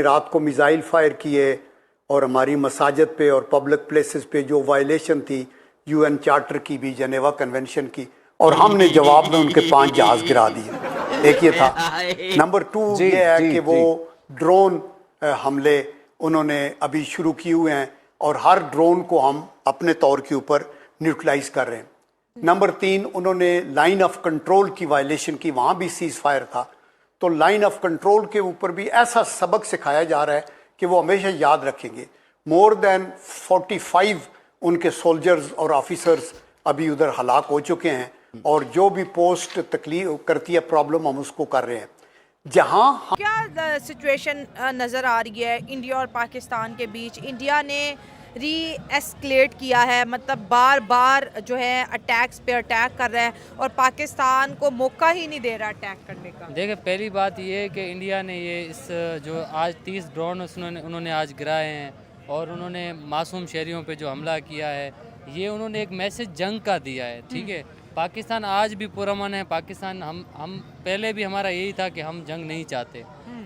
रात को missile fire किए और हमारी मसाजिद पे और पब्लिक प्लेसेस पे जो वायलेशन थी यूएन चार्टर की भी, जनेवा कन्वेंशन की, और हमने जवाब में उनके 5 जहाज गिरा दिए। एक ये था। नंबर 2 ये है कि वो ड्रोन हमले उन्होंने अभी शुरू किए हुए हैं और हर ड्रोन को हम अपने तौर के ऊपर न्यूट्रलाइज कर रहे हैं। नंबर 3 उन्होंने लाइन ऑफ कंट्रोल की वायलेशन की, वहाँ भी सीज फायर था। तो लाइन ऑफ कंट्रोल के ऊपर भी ऐसा सबक सिखाया जा रहा है कि वो हमेशा याद रखेंगे। मोर देन 45 उनके सोल्जर्स और ऑफिसर्स अभी उधर हलाक हो चुके हैं और जो भी पोस्ट तकलीफ करती है प्रॉब्लम, हम उसको कर रहे हैं। जहां क्या सिचुएशन नज़र आ रही है इंडिया और पाकिस्तान के बीच? इंडिया ने री एस्केलेट किया है, मतलब बार बार जो है अटैक्स पे अटैक कर रहा है और पाकिस्तान को मौका ही नहीं दे रहा अटैक करने का। देखिए, पहली बात ये है कि इंडिया ने ये इस जो आज 30 ड्रोन उन्होंने आज गिराए हैं और उन्होंने मासूम शहरियों पे जो हमला किया है, ये उन्होंने एक मैसेज जंग का दिया है। ठीक है, पाकिस्तान आज भी पुरअमन है। पाकिस्तान हम पहले भी हमारा यही था कि हम जंग नहीं चाहते।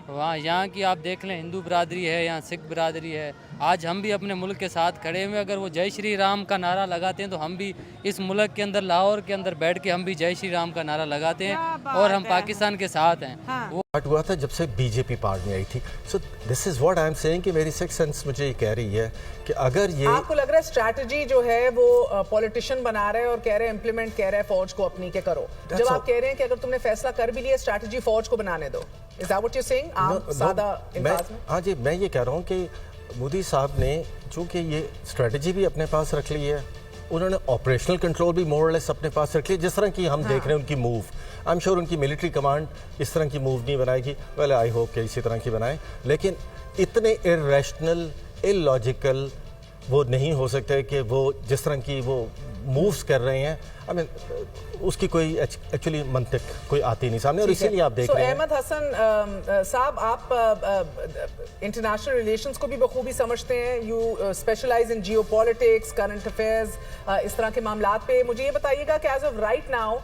वहाँ यहाँ की आप देख लें, हिंदू बिरादरी है, यहाँ सिख बिरादरी है। आज हम भी अपने मुल्क के साथ खड़े हुए। अगर वो जय श्री राम का नारा लगाते हैं तो हम भी इस मुल्क के अंदर, लाहौर के अंदर बैठ के हम भी जय श्री राम का नारा लगाते हैं और हम पाकिस्तान के साथ हैं। हाँ। वो हुआ था जब से बीजेपी पार्ट में आई थी। So this is what I am saying कि मेरी सिक्स सेंस मुझे ये कह रही है कि अगर ये आपको लग रहा है स्ट्रैटेजी जो है वो पॉलिटिशियन बना रहे हैं और कह रहे हैं इम्प्लीमेंट कह रहे हैं फौज को अपनी के करो, जब आप कह रहे हैं कि अगर तुमने फैसला कर भी लिया स्ट्रैटेजी फौज को बनाने दो। Is that what you saying? सादा अंदाज में। हाँ जी, मैं ये कह रहा हूँ कि मोदी साहब ने चूंकि ये स्ट्रेटजी भी अपने पास रख ली है, उन्होंने ऑपरेशनल कंट्रोल भी मोर लेस अपने पास रख लिया। जिस तरह की हम देख रहे हैं उनकी मूव, आई एम श्योर उनकी मिलिट्री कमांड इस तरह की मूव नहीं बनाएगी। वेल आई होप कि इसी तरह की बनाए, लेकिन इतने इरेशनल, इलॉजिकल वो नहीं हो सकते कि वो जिस तरह की वो मूव्स कर रहे हैं। आई मीन उसकी कोई एक्चुअली मंतिक कोई आती नहीं सामने, और इसीलिए आप देख रहे हैं। अहमद हसन साहब, आप इंटरनेशनल रिलेशंस को भी बखूबी समझते हैं। You specialize in geopolitics, current affairs, इस तरह के मामलात पे मुझे ये बताइएगा कि एज ऑफ राइट नाउ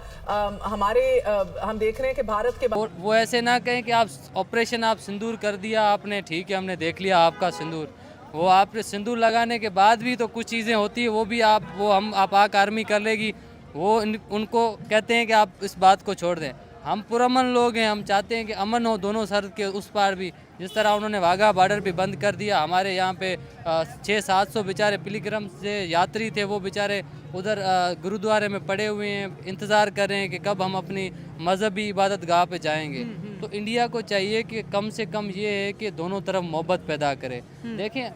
हम देख रहे हैं कि भारत के वो ऐसे ना कहें कि आप ऑपरेशन आप सिंदूर कर दिया आपने, ठीक है हमने देख लिया आपका सिंदूर। वो आप सिंदूर लगाने के बाद भी तो कुछ चीज़ें होती है, वो भी हम आपाक आर्मी कर लेगी। वो उनको कहते हैं कि आप इस बात को छोड़ दें। हम पुरअमन लोग हैं, हम चाहते हैं कि अमन हो दोनों सरहद के उस पार भी। जिस तरह उन्होंने वाघा बॉर्डर भी बंद कर दिया, हमारे यहाँ पे 600-700 बेचारे पिलग्रिम से यात्री थे, वो बेचारे उधर गुरुद्वारे में पड़े हुए हैं, इंतज़ार कर रहे हैं कि कब हम अपनी मजहबी इबादत गाह पे जाएंगे। तो इंडिया को चाहिए कि कम से कम ये है कि दोनों तरफ मोहब्बत पैदा करे। देखें,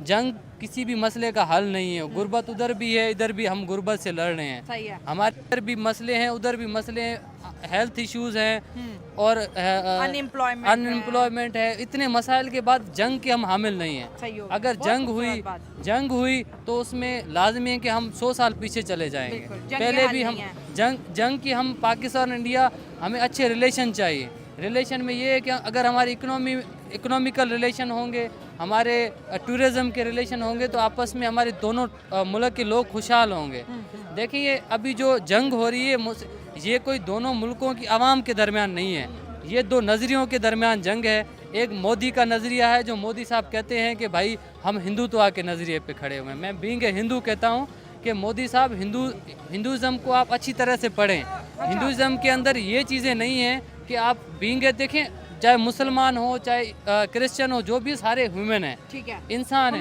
जंग किसी भी मसले का हल नहीं है। गुर्बत उधर भी है, इधर भी हम गुर्बत से लड़ रहे हैं। सही है। हमारे इधर भी मसले हैं, उधर भी मसले हैं, हेल्थ इश्यूज हैं और अनएम्प्लॉयमेंट है। इतने मसाइल के बाद जंग के हम हामिल नहीं हैं। अगर जंग हुई तो उसमें लाजमी है कि हम 100 साल पीछे चले जाएंगे। पहले भी हम जंग की, हम पाकिस्तान और इंडिया, हमें अच्छे रिलेशन चाहिए। रिलेशन में ये है कि अगर हमारी इकोनॉमिकल रिलेशन होंगे, हमारे टूरिज़्म के रिलेशन होंगे, तो आपस में हमारे दोनों मुल्क के लोग खुशहाल होंगे। देखिए, अभी जो जंग हो रही है, ये कोई दोनों मुल्कों की आवाम के दरमियान नहीं है, ये दो नज़रियों के दरमियान जंग है। एक मोदी का नज़रिया है, जो मोदी साहब कहते हैं कि भाई हम हिंदुत्व के नज़रिए पे खड़े हुए हैं। मैं बीइंग ए हिंदू कहता हूँ कि मोदी साहब हिंदुज़म को आप अच्छी तरह से पढ़ें। हिंदुज़म के अंदर ये चीज़ें नहीं हैं कि आप बीइंग ए, देखें, चाहे मुसलमान हो चाहे क्रिश्चियन हो, जो भी सारे ह्यूमन है, ठीक है, इंसान है,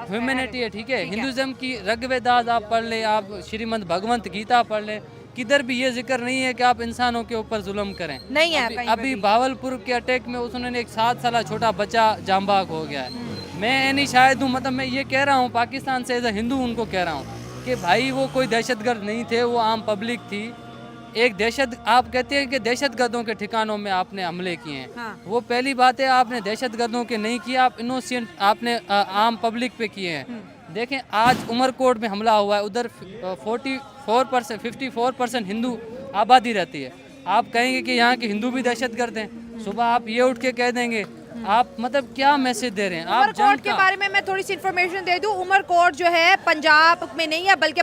ह्यूमैनिटी है। ठीक है, हिंदुज़म की ऋग्वेदास आप पढ़ लें, आप श्रीमद् भगवंत गीता पढ़ लें, किधर भी ये जिक्र नहीं है कि आप इंसानों के ऊपर जुल्म करें। नहीं है। अभी भावलपुर के अटैक में उसने एक 7 साल छोटा बच्चा जांबाग हो गया है। मैं नहीं शायद हूँ, मतलब मैं ये कह रहा हूँ पाकिस्तान से एज ए हिंदू उनको कह रहा हूँ कि भाई वो कोई दहशतगर्द नहीं थे, वो आम पब्लिक थी। एक आप कहते हैं कि दहशतगर्दों के ठिकानों में आपने हमले किए हैं। हाँ। वो पहली बात है, आपने दहशतगर्दों के नहीं किया, आप इनोसेंट आपने आम पब्लिक पे किए हैं। देखें, आज उमरकोट में हमला हुआ है, उधर 54% हिंदू आबादी रहती है। आप कहेंगे कि यहाँ के हिंदू भी दहशतगर्द हैं, सुबह आप ये उठ के कह देंगे। आप मतलब क्या मैसेज दे रहे हैं? आप उमरकोट के बारे में मैं थोड़ी सी इन्फॉर्मेशन दे दूं। उमरकोट जो है पंजाब में नहीं है, बल्कि